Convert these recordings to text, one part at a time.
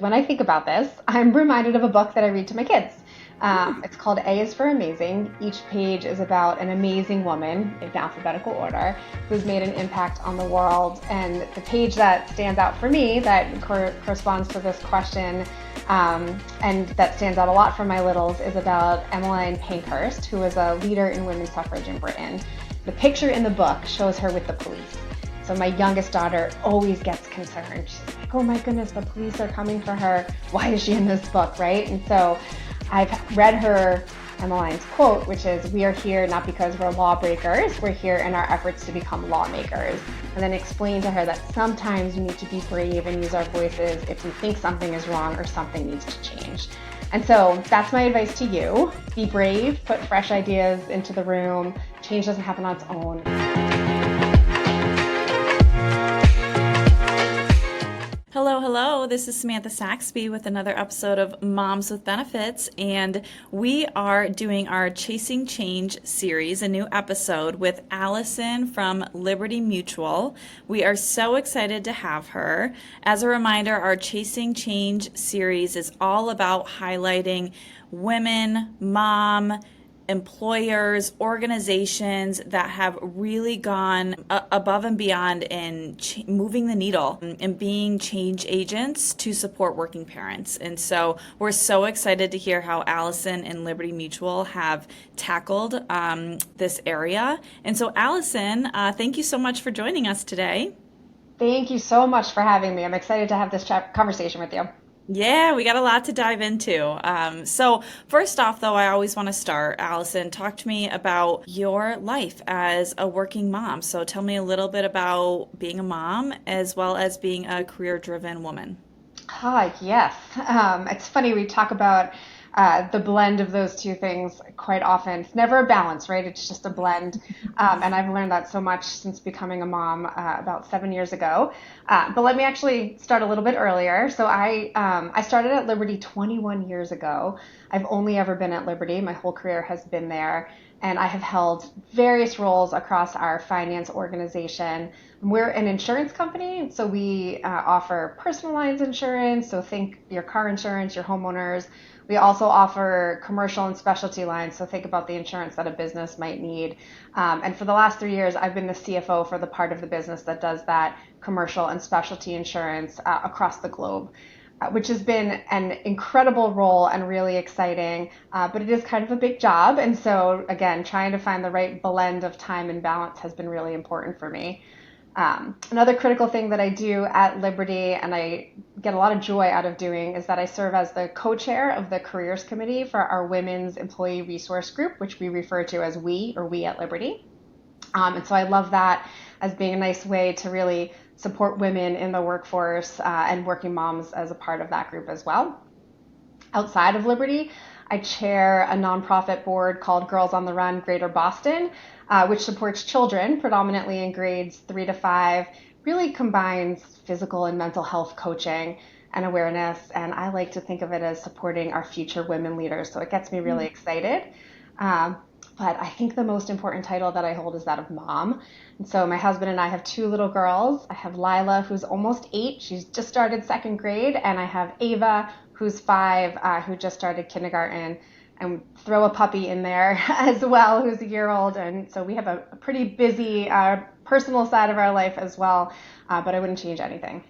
When I think about this, I'm reminded of a book that I read to my kids. It's called A is for Amazing. Each page is about an amazing woman in alphabetical order who's made an impact on the world. And the page that stands out for me that corresponds to this question and that stands out a lot for my littles is about Emmeline Pankhurst, who was a leader in women's suffrage in Britain. The picture in the book shows her with the police. So my youngest daughter always gets concerned. She's like, oh my goodness, the police are coming for her. Why is she in this book, right? And so I've read her Emmeline's quote, which is, we are here not because we're lawbreakers, we're here in our efforts to become lawmakers. And then explain to her that sometimes we need to be brave and use our voices if we think something is wrong or something needs to change. And so that's my advice to you. Be brave, put fresh ideas into the room. Change doesn't happen on its own. Hello. This is Samantha Saxby with another episode of Moms with Benefits, and we are doing our Chasing Change series, a new episode with Alison from Liberty Mutual. We are so excited to have her. As a reminder, our Chasing Change series is all about highlighting women, mom, employers, organizations that have really gone above and beyond in moving the needle and being change agents to support working parents. And so we're so excited to hear how Alison and Liberty Mutual have tackled this area. And so Alison, thank you so much for joining us today. Thank you so much for having me. I'm excited to have this conversation with you. Yeah, we got a lot to dive into. So first off, though, I always want to start, Alison, talk to me about your life as a working mom. So tell me a little bit about being a mom as well as being a career-driven woman. Yes. It's funny, we talk about the blend of those two things quite often. It's never a balance, right? It's just a blend. And I've learned that so much since becoming a mom about 7 years ago. But let me actually start a little bit earlier. So I started at Liberty 21 years ago. I've only ever been at Liberty. My whole career has been there. And I have held various roles across our finance organization. We're an insurance company, so we offer personal lines insurance. So think your car insurance, your homeowners. We also offer commercial and specialty lines, so think about the insurance that a business might need. And for the last 3 years, I've been the CFO for the part of the business that does that commercial and specialty insurance across the globe, which has been an incredible role and really exciting, but it is kind of a big job. And so, again, trying to find the right blend of time and balance has been really important for me. Another critical thing that I do at Liberty, and I get a lot of joy out of doing, is that I serve as the co-chair of the careers committee for our women's employee resource group, which we refer to as we at Liberty. And so I love that as being a nice way to really support women in the workforce and working moms as a part of that group as well. Outside of Liberty, I chair a nonprofit board called Girls on the Run Greater Boston, which supports children predominantly in grades 3 to 5, really combines physical and mental health coaching and awareness. And I like to think of it as supporting our future women leaders. So it gets me really excited. But I think the most important title that I hold is that of mom. And so my husband and I have 2 little girls. I have Lila, who's almost 8. She's just started 2nd grade. And I have Ava, who's 5, who just started kindergarten. And throw a puppy in there as well, who's a year old. And so we have a pretty busy personal side of our life as well. But I wouldn't change anything.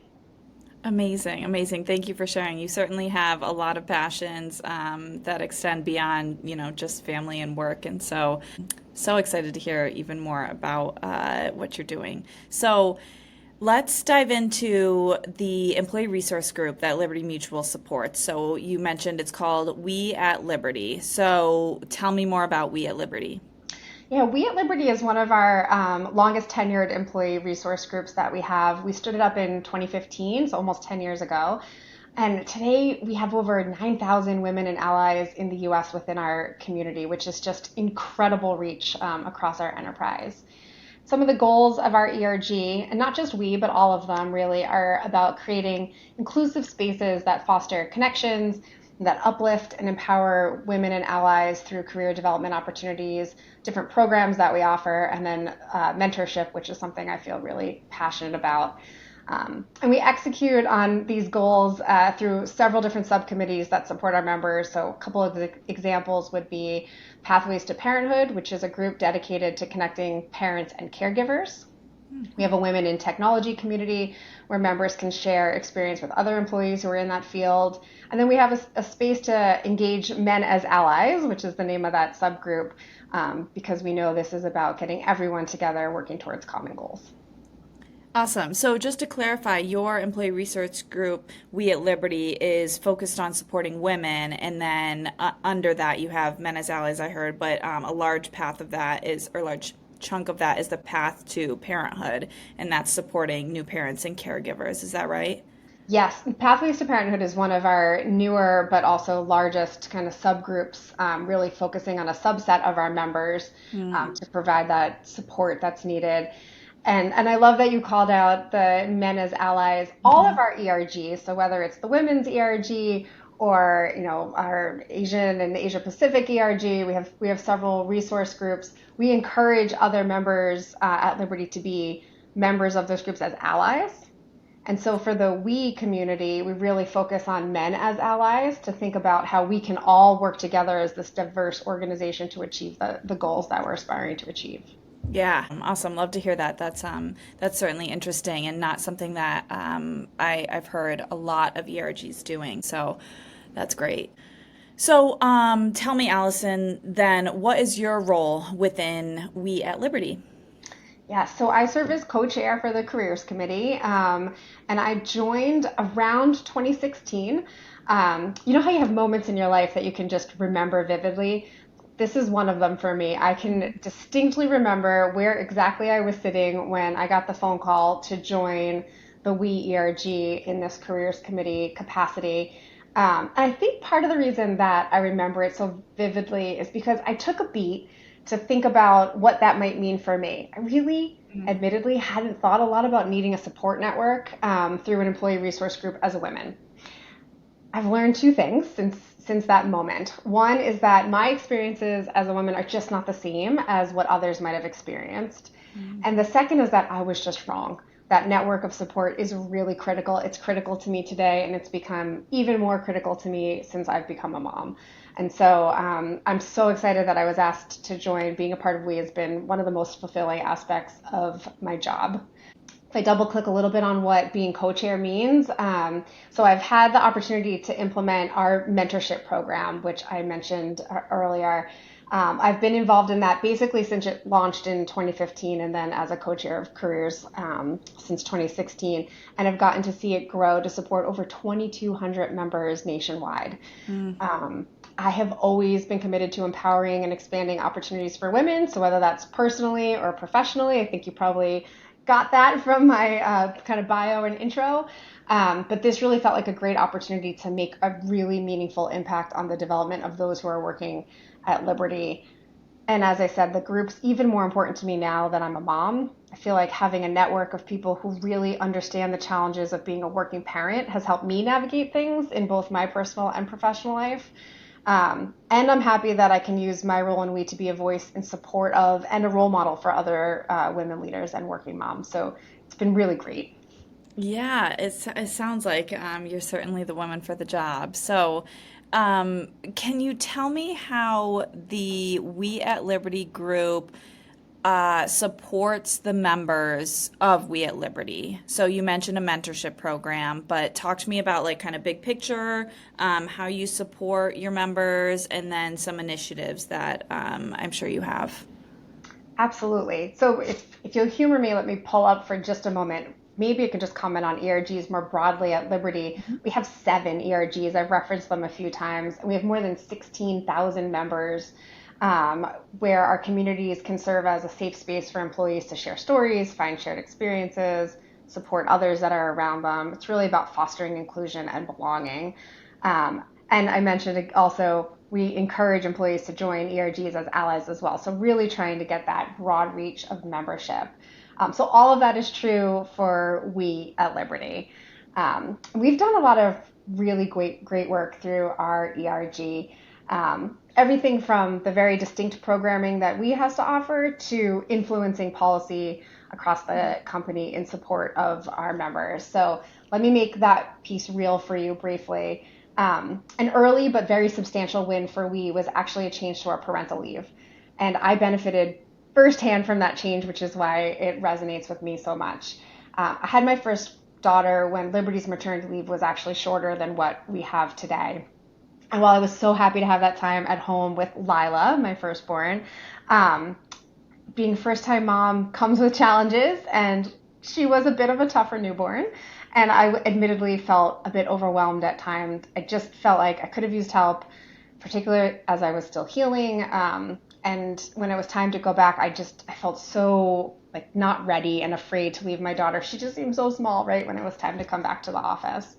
Amazing. Thank you for sharing. You certainly have a lot of passions that extend beyond, just family and work. And so excited to hear even more about what you're doing. So let's dive into the employee resource group that Liberty Mutual supports. So you mentioned it's called We at Liberty. So tell me more about We at Liberty. Yeah, We at Liberty is one of our longest tenured employee resource groups that we have. We stood it up in 2015, so almost 10 years ago. And today we have over 9,000 women and allies in the U.S. within our community, which is just incredible reach across our enterprise. Some of the goals of our ERG, and not just we, but all of them really, are about creating inclusive spaces that foster connections, that uplift and empower women and allies through career development opportunities, different programs that we offer, and then mentorship, which is something I feel really passionate about. And we execute on these goals through several different subcommittees that support our members. So a couple of the examples would be Pathways to Parenthood, which is a group dedicated to connecting parents and caregivers. We have a Women in Technology community where members can share experience with other employees who are in that field. And then we have a space to engage men as allies, which is the name of that subgroup, because we know this is about getting everyone together working towards common goals. Awesome. So just to clarify, your employee resource group, We at Liberty, is focused on supporting women, and then under that you have men as allies, I heard, but a large path of that is, or large chunk of that is the path to parenthood, and that's supporting new parents and caregivers. Is that right? Yes, Pathways to Parenthood is one of our newer but also largest kind of subgroups, really focusing on a subset of our members to provide that support that's needed. And I love that you called out the men as allies. All of our ERGs, so whether it's the women's ERG or our Asian and Asia Pacific ERG, we have several resource groups. We encourage other members at Liberty to be members of those groups as allies. And so for the we community, we really focus on men as allies to think about how we can all work together as this diverse organization to achieve the goals that we're aspiring to achieve. Yeah, awesome. Love to hear that. That's certainly interesting and not something that I've heard a lot of ERGs doing. So that's great. So tell me, Allison, then what is your role within We at Liberty? Yeah, so I serve as co-chair for the Careers Committee, and I joined around 2016. You know how you have moments in your life that you can just remember vividly? This is one of them for me. I can distinctly remember where exactly I was sitting when I got the phone call to join the We ERG in this Careers Committee capacity. And I think part of the reason that I remember it so vividly is because I took a beat to think about what that might mean for me. I really, admittedly, hadn't thought a lot about needing a support network through an employee resource group as a woman. I've learned two things since that moment. One is that my experiences as a woman are just not the same as what others might have experienced. And the second is that I was just wrong. That network of support is really critical. It's critical to me today, and it's become even more critical to me since I've become a mom. And so I'm so excited that I was asked to join. Being a part of We has been one of the most fulfilling aspects of my job. If I double click a little bit on what being co-chair means, so I've had the opportunity to implement our mentorship program, which I mentioned earlier. I've been involved in that basically since it launched in 2015, and then as a co-chair of careers since 2016, and I've gotten to see it grow to support over 2,200 members nationwide. I have always been committed to empowering and expanding opportunities for women. So whether that's personally or professionally, I think you probably got that from my kind of bio and intro. But this really felt like a great opportunity to make a really meaningful impact on the development of those who are working at Liberty. And as I said, the group's even more important to me now that I'm a mom. I feel like having a network of people who really understand the challenges of being a working parent has helped me navigate things in both my personal and professional life. And I'm happy that I can use my role in We to be a voice in support of and a role model for other women leaders and working moms. So it's been really great. Yeah, it sounds like you're certainly the woman for the job. So, can you tell me how the We at Liberty group supports the members of We at Liberty? So you mentioned a mentorship program, but talk to me about like kind of big picture, how you support your members, and then some initiatives that I'm sure you have. Absolutely. So if you'll humor me, let me pull up for just a moment. Maybe I could just comment on ERGs more broadly at Liberty. We have 7 ERGs. I've referenced them a few times. We have more than 16,000 members where our communities can serve as a safe space for employees to share stories, find shared experiences, support others that are around them. It's really about fostering inclusion and belonging. And I mentioned also, we encourage employees to join ERGs as allies as well. So really trying to get that broad reach of membership. So all of that is true for We at Liberty. We've done a lot of really great work through our ERG. Everything from the very distinct programming that We has to offer to influencing policy across the company in support of our members. So let me make that piece real for you briefly. An early but very substantial win for we was actually a change to our parental leave. And I benefited firsthand from that change, which is why it resonates with me so much. I had my first daughter when Liberty's maternity leave was actually shorter than what we have today. And while I was so happy to have that time at home with Lila, my firstborn, um, being first time mom comes with challenges, and she was a bit of a tougher newborn. And I admittedly felt a bit overwhelmed at times. I just felt like I could have used help, particularly as I was still healing. And when it was time to go back, I felt so like not ready and afraid to leave my daughter. She just seemed so small, right, when it was time to come back to the office.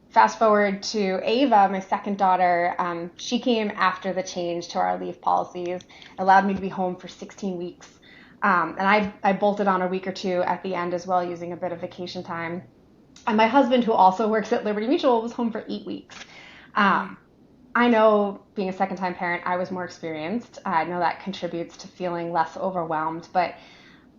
Fast forward to Ava, my second daughter. She came after the change to our leave policies, allowed me to be home for 16 weeks. And I bolted on a week or two at the end as well, using a bit of vacation time. And my husband, who also works at Liberty Mutual, was home for 8 weeks. I know being a second time parent, I was more experienced. I know that contributes to feeling less overwhelmed. But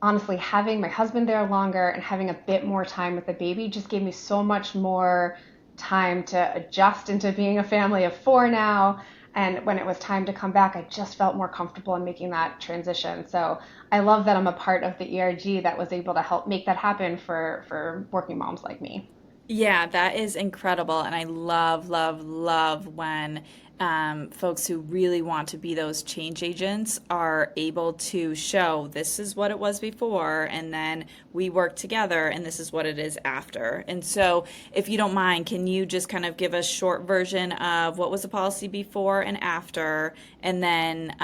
honestly, having my husband there longer and having a bit more time with the baby just gave me so much more time to adjust into being a family of four now. And when it was time to come back, I just felt more comfortable in making that transition. So I love that I'm a part of the ERG that was able to help make that happen for working moms like me. Yeah, that is incredible. And I love, love, love when folks who really want to be those change agents are able to show this is what it was before, and then we work together, and this is what it is after. And so, if you don't mind, can you just kind of give a short version of what was the policy before and after, and then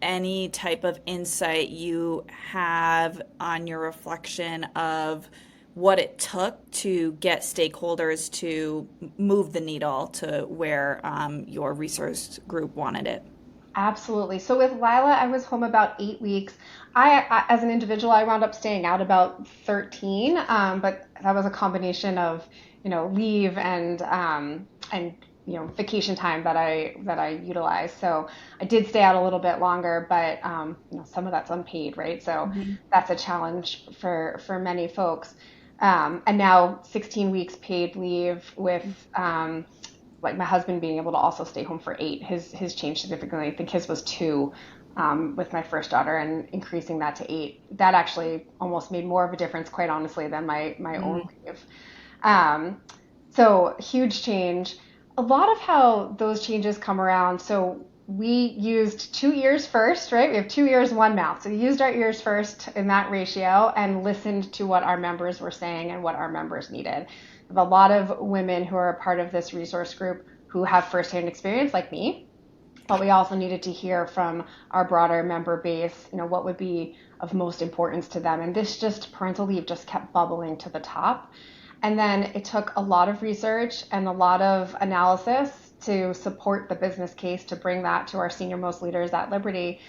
any type of insight you have on your reflection of what it took to get stakeholders to move the needle to where your resource group wanted it? Absolutely. So with Lila, I was home about 8 weeks. As an individual, I wound up staying out about 13, but that was a combination of, leave and vacation time that I utilized. So I did stay out a little bit longer, but some of that's unpaid, right? So that's a challenge for many folks. And now 16 weeks paid leave with like my husband being able to also stay home for 8. His changed significantly. I think his was 2 with my first daughter, and increasing that to 8. That actually almost made more of a difference, quite honestly, than my own leave. So huge change. A lot of how those changes come around. So we used 2 ears first, right? We have 2 ears, 1 mouth. So we used our ears first in that ratio and listened to what our members were saying and what our members needed. We have a lot of women who are a part of this resource group who have firsthand experience like me, but we also needed to hear from our broader member base, what would be of most importance to them. And this parental leave just kept bubbling to the top. And then it took a lot of research and a lot of analysis to support the business case to bring that to our senior most leaders at Liberty,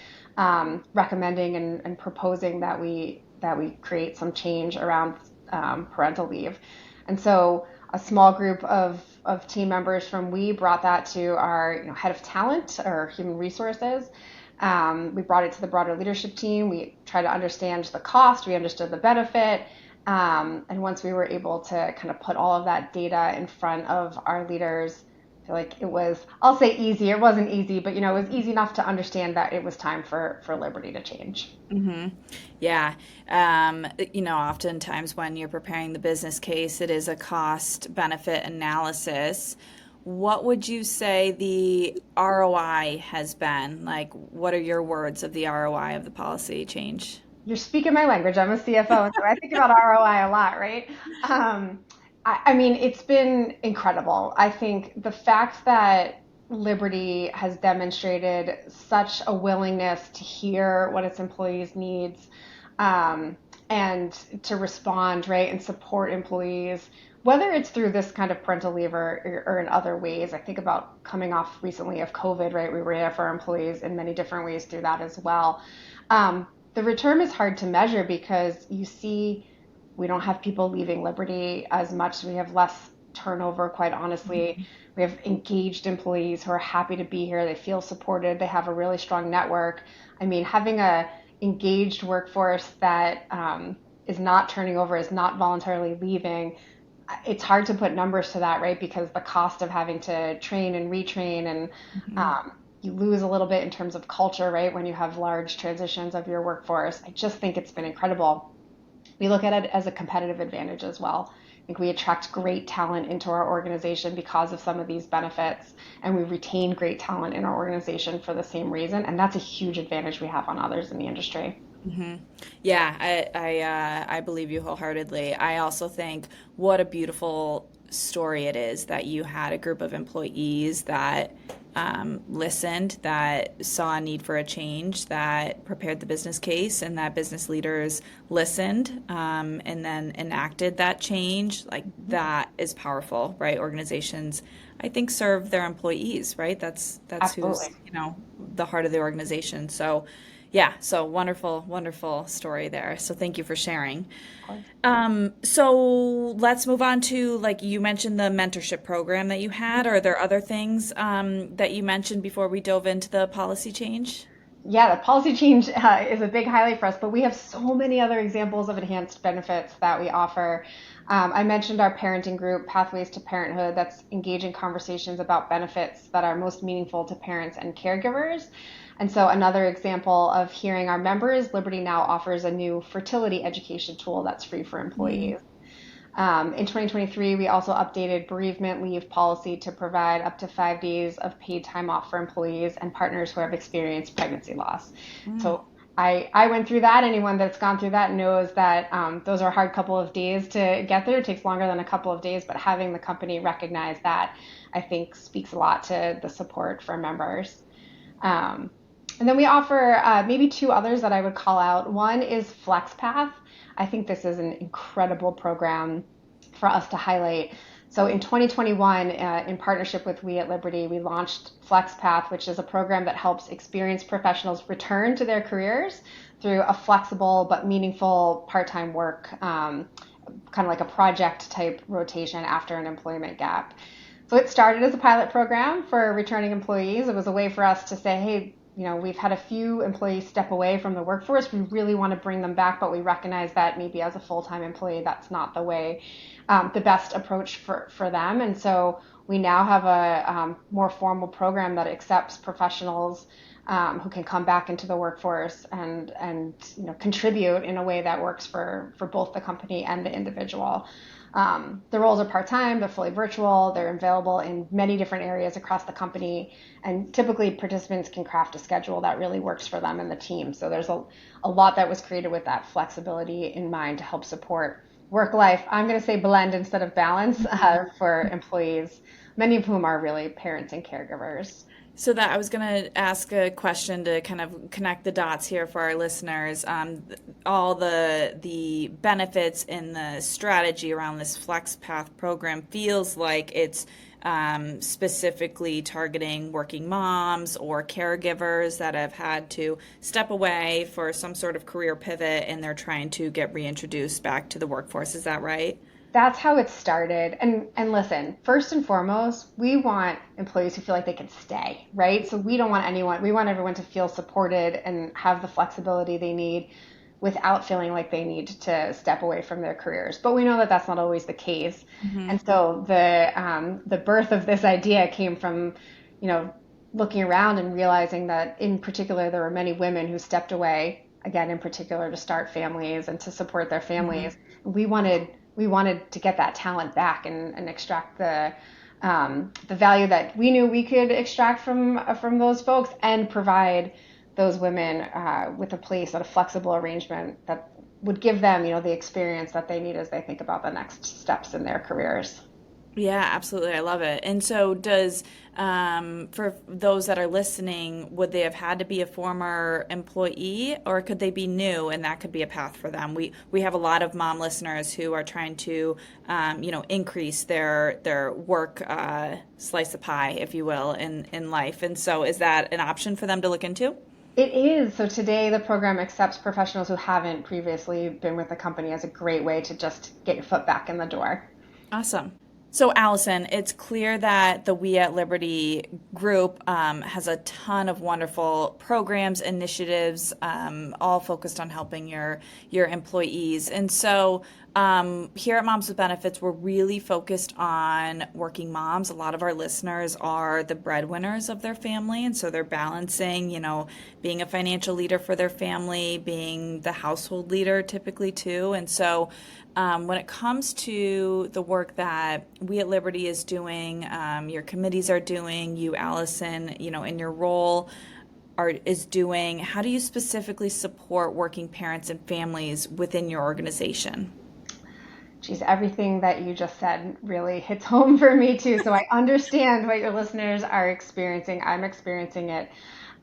recommending and proposing that we create some change around parental leave. And so a small group of team members from We brought that to our head of talent or human resources. We brought it to the broader leadership team. We tried to understand the cost. We understood the benefit. And once we were able to kind of put all of that data in front of our leaders, I feel like it was, I'll say easy. It wasn't easy, but it was easy enough to understand that it was time for Liberty to change. Yeah. Oftentimes when you're preparing the business case, it is a cost benefit analysis. What would you say the ROI has been? Like, what are your words of the ROI of the policy change? You're speaking my language. I'm a CFO, and so I think about ROI a lot, right? I mean, it's been incredible. I think the fact that Liberty has demonstrated such a willingness to hear what its employees' needs, and to respond, right, and support employees, whether it's through this kind of parental leave or in other ways. I think about coming off recently of COVID, right? We were there for our employees in many different ways through that as well. The return is hard to measure because you see we don't have people leaving Liberty as much. We have less turnover, quite honestly. We have engaged employees who are happy to be here. They feel supported. They have a really strong network. I mean, having a engaged workforce that is not turning over, is not voluntarily leaving, it's hard to put numbers to that, right? Because the cost of having to train and retrain and Mhm. you lose a little bit in terms of culture, right? When you have large transitions of your workforce. I just think it's been incredible. We look at it as a competitive advantage as well. I think we attract great talent into our organization because of some of these benefits, and we retain great talent in our organization for the same reason. And that's a huge advantage we have on others in the industry. Hmm. Yeah, I believe you wholeheartedly. I also think what a beautiful story it is that you had a group of employees that listened, that saw a need for a change, that prepared the business case, and that business leaders listened and then enacted that change. Like that is powerful, right? Organizations, I think, serve their employees, right? That's who's, Absolutely. the heart of the organization. So yeah, so wonderful, wonderful story there. So thank you for sharing. Of course. So let's move on to, like, you mentioned the mentorship program that you had. Are there other things that you mentioned before we dove into the policy change? Yeah, the policy change is a big highlight for us, but we have so many other examples of enhanced benefits that we offer. I mentioned our parenting group, Pathways to Parenthood, that's engaging conversations about benefits that are most meaningful to parents and caregivers. And so, another example of hearing our members, Liberty Now offers a new fertility education tool that's free for employees. In 2023, we also updated bereavement leave policy to provide up to 5 days of paid time off for employees and partners who have experienced pregnancy loss. Mm. So I went through that. Anyone that's gone through that knows that those are a hard couple of days to get there. It takes longer than a couple of days, but having the company recognize that, I think, speaks a lot to the support for members. Um, and then we offer maybe two others that I would call out. One is FlexPath. I think this is an incredible program for us to highlight. So in 2021, in partnership with We at Liberty, we launched FlexPath, which is a program that helps experienced professionals return to their careers through a flexible but meaningful part-time work, kind of like a project type rotation after an employment gap. So it started as a pilot program for returning employees. It was a way for us to say, hey, we've had a few employees step away from the workforce. We really want to bring them back, but we recognize that maybe as a full-time employee, that's not the way, the best approach for them. And so we now have a more formal program that accepts professionals who can come back into the workforce and contribute in a way that works for both the company and the individual. The roles are part-time, they're fully virtual, they're available in many different areas across the company, and typically participants can craft a schedule that really works for them and the team. So there's a lot that was created with that flexibility in mind to help support work life. I'm going to say blend instead of balance for employees, many of whom are really parents and caregivers. So that I was going to ask a question to kind of connect the dots here for our listeners. All the benefits and the strategy around this FlexPath program feels like it's specifically targeting working moms or caregivers that have had to step away for some sort of career pivot and they're trying to get reintroduced back to the workforce. Is that right? That's how it started. And listen, first and foremost, we want employees who feel like they can stay, right? So we don't want anyone, we want everyone to feel supported and have the flexibility they need without feeling like they need to step away from their careers. But we know that that's not always the case. Mm-hmm. And so the birth of this idea came from, looking around and realizing that in particular there were many women who stepped away, again in particular to start families and to support their Mm-hmm. families. We wanted to get that talent back and extract the value that we knew we could extract from those folks and provide those women with a place and a flexible arrangement that would give them, the experience that they need as they think about the next steps in their careers. Yeah, absolutely. I love it. And so, for those that are listening, would they have had to be a former employee or could they be new and that could be a path for them? We have a lot of mom listeners who are trying to, increase their work slice of pie, if you will, in life. And so, is that an option for them to look into? It is. So today the program accepts professionals who haven't previously been with the company as a great way to just get your foot back in the door. Awesome. So, Allison, it's clear that the We at Liberty group has a ton of wonderful programs, initiatives, all focused on helping your employees. And so, here at Moms with Benefits, we're really focused on working moms. A lot of our listeners are the breadwinners of their family, and so they're balancing, being a financial leader for their family, being the household leader typically too. And so, when it comes to the work that We at Liberty is doing, your committees are doing, you, Allison, in your role is doing, how do you specifically support working parents and families within your organization? Geez, everything that you just said really hits home for me too. So I understand what your listeners are experiencing. I'm experiencing it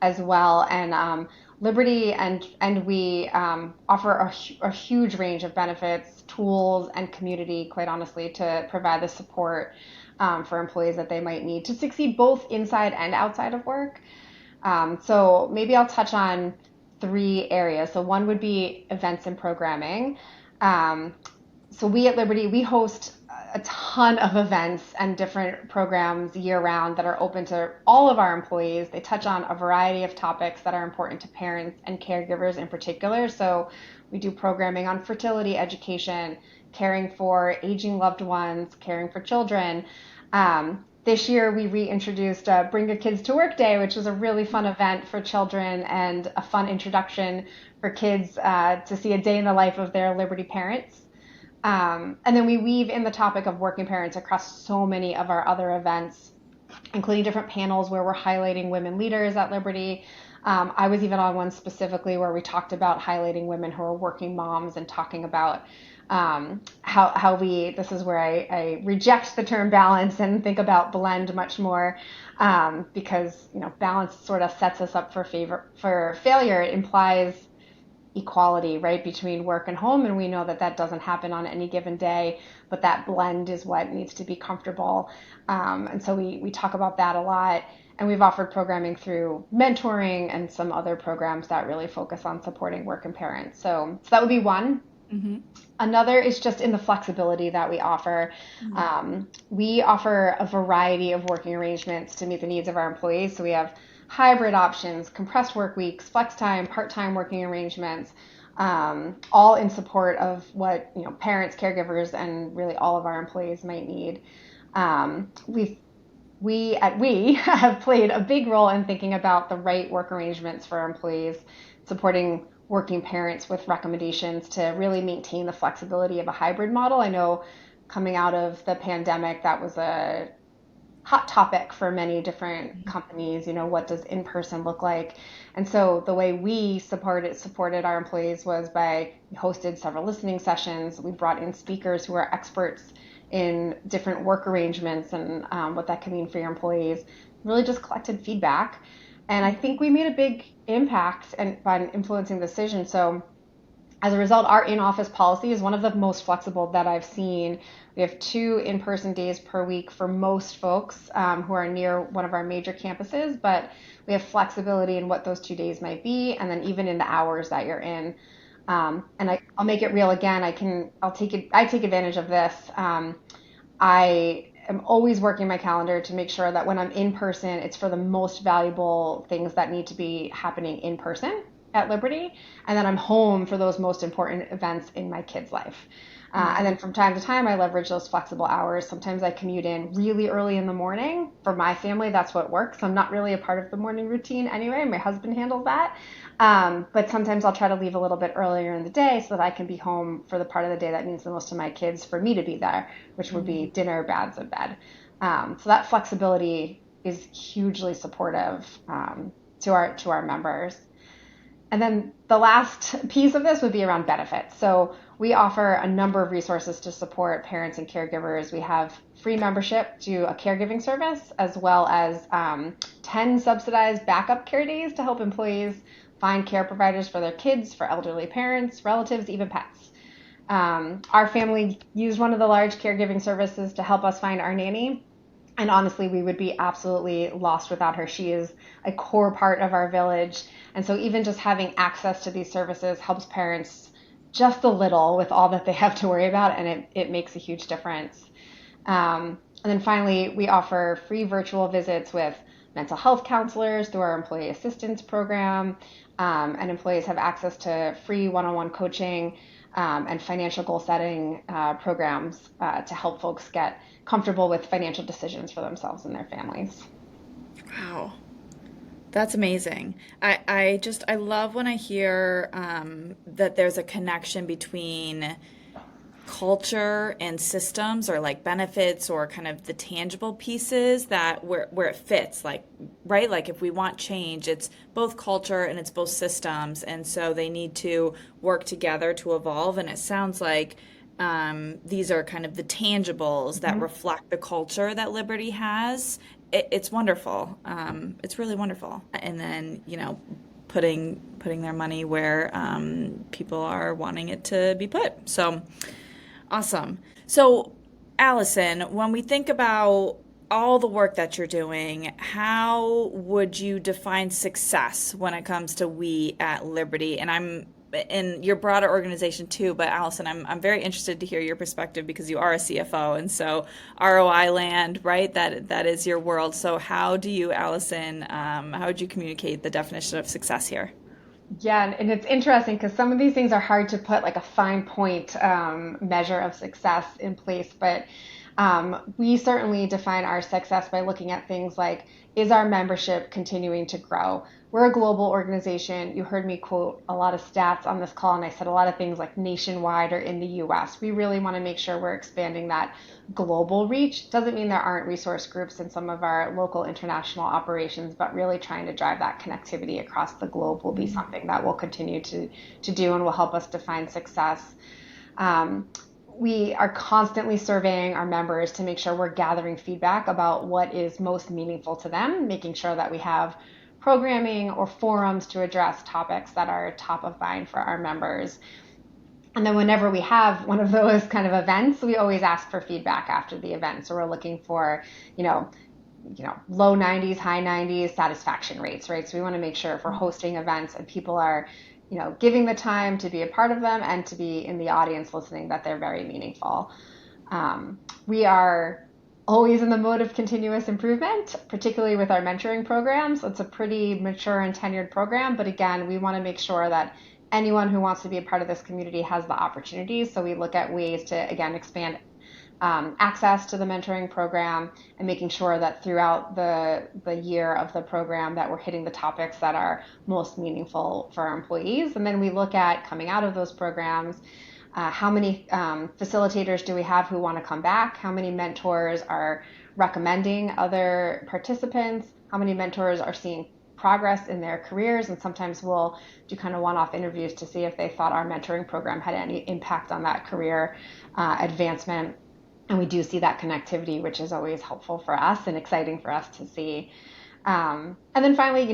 as well. And Liberty and we offer a huge range of benefits, tools, and community, quite honestly, to provide the support for employees that they might need to succeed both inside and outside of work. So maybe I'll touch on three areas. So one would be events and programming. Um, so we at Liberty, we host a ton of events and different programs year round that are open to all of our employees. They touch on a variety of topics that are important to parents and caregivers in particular. So we do programming on fertility education, caring for aging loved ones, caring for children. This year we reintroduced Bring Your Kids to Work Day, which was a really fun event for children and a fun introduction for kids to see a day in the life of their Liberty parents. And then we weave in the topic of working parents across so many of our other events, including different panels where we're highlighting women leaders at Liberty. I was even on one specifically where we talked about highlighting women who are working moms and talking about how this is where I reject the term balance and think about blend much more, because, balance sort of sets us up for failure. It implies equality, right, between work and home, and we know that that doesn't happen on any given day, but that blend is what needs to be comfortable. And so we talk about that a lot, and we've offered programming through mentoring and some other programs that really focus on supporting working parents. So that would be one. Mm-hmm. Another is just in the flexibility that we offer. We offer a variety of working arrangements to meet the needs of our employees. So we have hybrid options, compressed work weeks, flex time, part-time working arrangements, all in support of what parents, caregivers, and really all of our employees might need. We have played a big role in thinking about the right work arrangements for our employees, supporting working parents with recommendations to really maintain the flexibility of a hybrid model. I know coming out of the pandemic, that was a hot topic for many different companies. What does in-person look like? And so the way we supported our employees was by we hosted several listening sessions. We brought in speakers who are experts in different work arrangements and what that can mean for your employees. Really just collected feedback. And I think we made a big impact by influencing the decision. So as a result, our in-office policy is one of the most flexible that I've seen. We have 2 in-person days per week for most folks who are near one of our major campuses, but we have flexibility in what those 2 days might be, and then even in the hours that you're in. I'll make it real again. I take advantage of this. I am always working my calendar to make sure that when I'm in person, it's for the most valuable things that need to be happening in person at Liberty, and then I'm home for those most important events in my kid's life. And then from time to time, I leverage those flexible hours. Sometimes I commute in really early in the morning. For my family, that's what works. I'm not really a part of the morning routine anyway. My husband handles that. But sometimes I'll try to leave a little bit earlier in the day so that I can be home for the part of the day that means the most to my kids for me to be there, which would be dinner, baths, and bed. So that flexibility is hugely supportive to our members. And then the last piece of this would be around benefits. So we offer a number of resources to support parents and caregivers. We have free membership to a caregiving service, as well as 10 subsidized backup care days to help employees find care providers for their kids, for elderly parents, relatives, even pets. Our family used one of the large caregiving services to help us find our nanny. And honestly, we would be absolutely lost without her. She is a core part of our village. And so even just having access to these services helps parents just a little with all that they have to worry about, and it makes a huge difference. And then finally, we offer free virtual visits with mental health counselors through our employee assistance program. And employees have access to free one-on-one coaching and financial goal setting programs to help folks get comfortable with financial decisions for themselves and their families. Wow. That's amazing. I love when I hear that there's a connection between culture and systems or like benefits or kind of the tangible pieces that where it fits, like, right, like if we want change, it's both culture and it's both systems, and so they need to work together to evolve. And it sounds like these are kind of the tangibles that Mhm. reflect the culture that Liberty has. It's wonderful. It's really wonderful. And then, putting their money where people are wanting it to be put. So awesome. So, Allison, when we think about all the work that you're doing, how would you define success when it comes to we at Liberty? And I'm in your broader organization too, but Allison, I'm very interested to hear your perspective because you are a CFO, and so ROI land, right? That is your world. So, how do you, Allison, how would you communicate the definition of success here? Yeah, and it's interesting because some of these things are hard to put like a fine point measure of success in place, but we certainly define our success by looking at things like, is our membership continuing to grow? We're a global organization. You heard me quote a lot of stats on this call, and I said a lot of things like nationwide or in the US. We really want to make sure we're expanding that global reach. Doesn't mean there aren't resource groups in some of our local international operations, but really trying to drive that connectivity across the globe will be something that we'll continue to do and will help us define success. Um, we are constantly surveying our members to make sure we're gathering feedback about what is most meaningful to them, making sure that we have programming or forums to address topics that are top of mind for our members. And then whenever we have one of those kind of events, we always ask for feedback after the event. So we're looking for, you know, low 90s, high 90s satisfaction rates, right? So we want to make sure if we're hosting events and people are, giving the time to be a part of them and to be in the audience listening, that they're very meaningful. We are always in the mode of continuous improvement, particularly with our mentoring programs. It's a pretty mature and tenured program, but again, we want to make sure that anyone who wants to be a part of this community has the opportunities. So we look at ways to, again, expand access to the mentoring program and making sure that throughout the year of the program that we're hitting the topics that are most meaningful for our employees. And then we look at coming out of those programs, how many facilitators do we have who want to come back? How many mentors are recommending other participants? How many mentors are seeing progress in their careers? And sometimes we'll do kind of one-off interviews to see if they thought our mentoring program had any impact on that career advancement. And we do see that connectivity, which is always helpful for us and exciting for us to see. And then finally,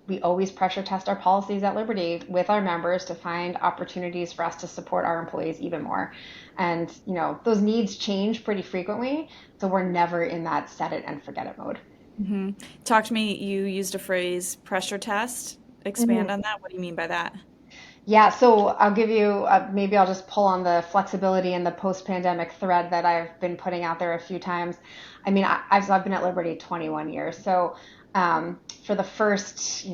we always pressure test our policies at Liberty with our members to find opportunities for us to support our employees even more. And, those needs change pretty frequently. So we're never in that set it and forget it mode. Hmm. Talk to me. You used a phrase, pressure test. Expand on that. What do you mean by that? Yeah, so I'll give you, maybe I'll just pull on the flexibility and the post-pandemic thread that I've been putting out there a few times. I mean, I've been at Liberty 21 years. So for the first,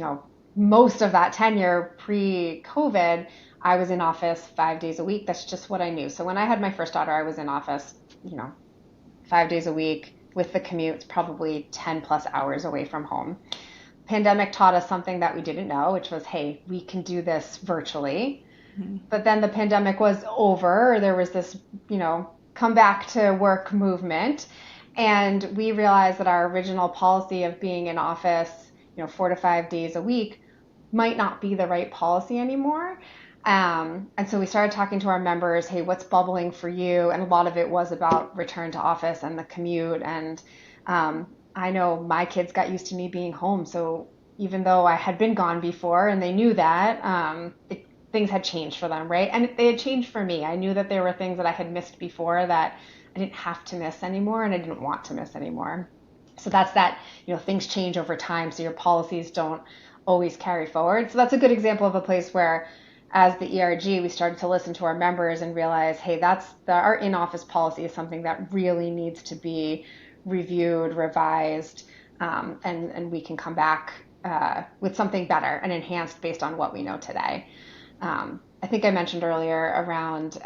most of that tenure pre-COVID, I was in office 5 days a week. That's just what I knew. So when I had my first daughter, I was in office, 5 days a week with the commute, probably 10 plus hours away from home. Pandemic taught us something that we didn't know, which was, hey, we can do this virtually. Hmm. But then the pandemic was over. There was this, come back to work movement. And we realized that our original policy of being in office, 4 to 5 days a week might not be the right policy anymore. And so we started talking to our members, hey, what's bubbling for you? And a lot of it was about return to office and the commute. And I know my kids got used to me being home. So even though I had been gone before and they knew that, things had changed for them, right? And they had changed for me. I knew that there were things that I had missed before that I didn't have to miss anymore and I didn't want to miss anymore. So that's that, things change over time. So your policies don't always carry forward. So that's a good example of a place where as the ERG, we started to listen to our members and realize, hey, our in-office policy is something that really needs to be reviewed, revised, and we can come back with something better and enhanced based on what we know today. I think I mentioned earlier around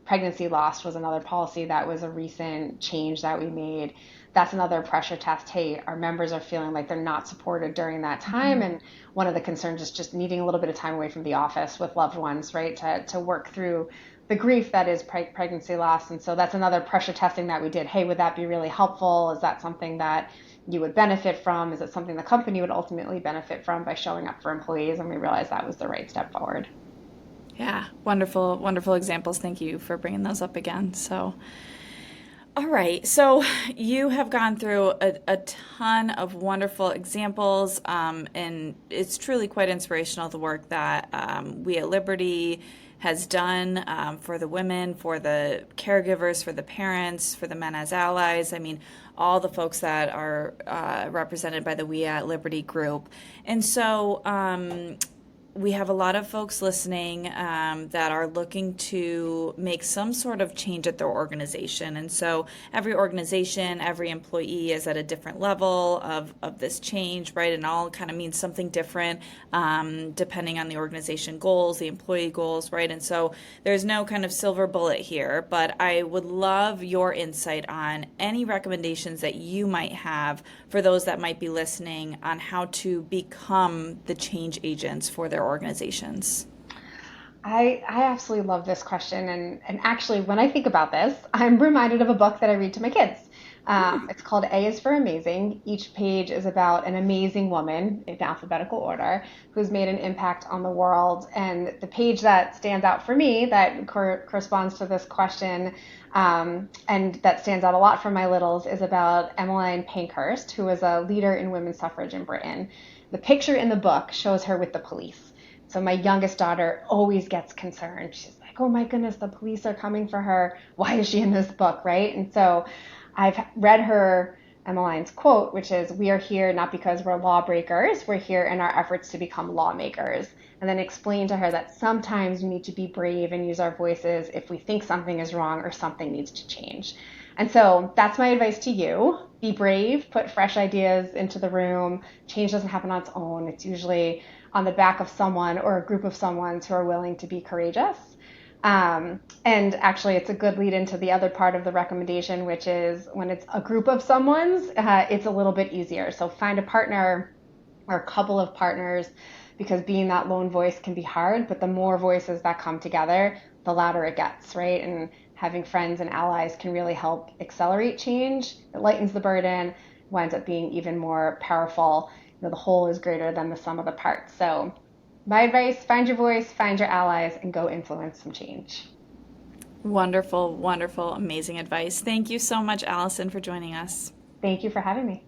pregnancy loss was another policy that was a recent change that we made. That's another pressure test. Hey, our members are feeling like they're not supported during that time. And one of the concerns is just needing a little bit of time away from the office with loved ones, right, to work through the grief that is pregnancy loss. And so that's another pressure testing that we did. Hey, would that be really helpful? Is that something that you would benefit from? Is it something the company would ultimately benefit from by showing up for employees? And we realized that was the right step forward. Yeah, wonderful, wonderful examples. Thank you for bringing those up again. So, all right. So you have gone through a ton of wonderful examples, and it's truly quite inspirational, the work that we at Liberty has done for the women, for the caregivers, for the parents, for the men as allies. I mean, all the folks that are represented by the We at Liberty group. And so we have a lot of folks listening that are looking to make some sort of change at their organization. And so every organization, every employee is at a different level of this change, right? And all kind of means something different depending on the organization goals, the employee goals, right? And so there's no kind of silver bullet here, but I would love your insight on any recommendations that you might have for those that might be listening on how to become the change agents for their organizations. I absolutely love this question. And actually, when I think about this, I'm reminded of a book that I read to my kids. It's called A is for Amazing. Each page is about an amazing woman in alphabetical order who's made an impact on the world. And the page that stands out for me that corresponds to this question and that stands out a lot for my littles is about Emmeline Pankhurst, who was a leader in women's suffrage in Britain. The picture in the book shows her with the police. So my youngest daughter always gets concerned. She's like, oh my goodness, the police are coming for her. Why is she in this book, right? And so I've read her, Emmeline's quote, which is, we are here not because we're lawbreakers, we're here in our efforts to become lawmakers. And then explain to her that sometimes we need to be brave and use our voices if we think something is wrong or something needs to change. And so that's my advice to you. Be brave, put fresh ideas into the room. Change doesn't happen on its own. It's usually on the back of someone or a group of someones who are willing to be courageous. And actually, it's a good lead into the other part of the recommendation, which is when it's a group of someone's, it's a little bit easier. So find a partner or a couple of partners, because being that lone voice can be hard, but the more voices that come together, the louder it gets, right? And having friends and allies can really help accelerate change. It lightens the burden, winds up being even more powerful. The whole is greater than the sum of the parts. So my advice, find your voice, find your allies, and go influence some change. Wonderful, wonderful, amazing advice. Thank you so much, Allison, for joining us. Thank you for having me.